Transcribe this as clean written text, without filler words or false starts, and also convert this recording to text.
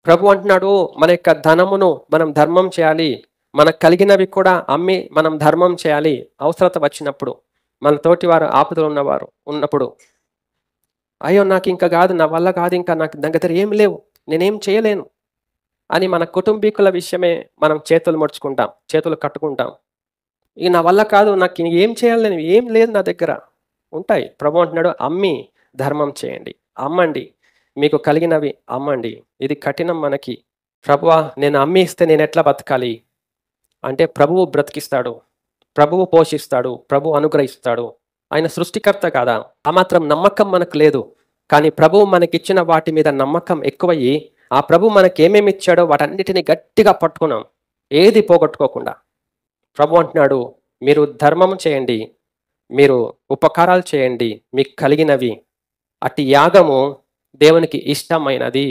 ప్రభు అంటున్నాడు మన యొక్క ధనమును మనం ధర్మం చేయాలి, మనకు కలిగినవి కూడా అమ్మి మనం ధర్మం చేయాలి. అవసరత వచ్చినప్పుడు, మన తోటి వారు ఆపదలు ఉన్నవారు ఉన్నప్పుడు, అయ్యో నాకు ఇంకా కాదు, నా వల్ల కాదు, ఇంకా నాకు దగ్గర ఏం లేవు, నేనేం చేయలేను అని మన కుటుంబీకుల విషయమే మనం చేతులు ముడుచుకుంటాం, చేతులు కట్టుకుంటాం. ఇక నా వల్ల కాదు, నాకు ఏం చేయాలని ఏం లేదు నా దగ్గర ఉంటాయి. ప్రభు అంటున్నాడు అమ్మి ధర్మం చేయండి, అమ్మండి, మీకు కలిగినవి అమ్మండి. ఇది కఠినం మనకి. ప్రభువా నేను అమ్మి ఇస్తే నేను ఎట్లా బతకాలి అంటే ప్రభువు బ్రతికిస్తాడు, ప్రభువు పోషిస్తాడు, ప్రభువు అనుగ్రహిస్తాడు. ఆయన సృష్టికర్త కాదా? ఆ మాత్రం నమ్మకం మనకు లేదు. కానీ ప్రభువు మనకిచ్చిన వాటి మీద నమ్మకం ఎక్కువయ్యి ఆ ప్రభు మనకి ఏమేమి ఇచ్చాడో వాటన్నిటిని గట్టిగా పట్టుకున్నాం, ఏది పోగొట్టుకోకుండా. ప్రభు అంటున్నాడు మీరు ధర్మం చేయండి, మీరు ఉపకారాలు చేయండి, మీకు కలిగినవి. అట్టి యాగము దేవునికి ఇష్టమైనది.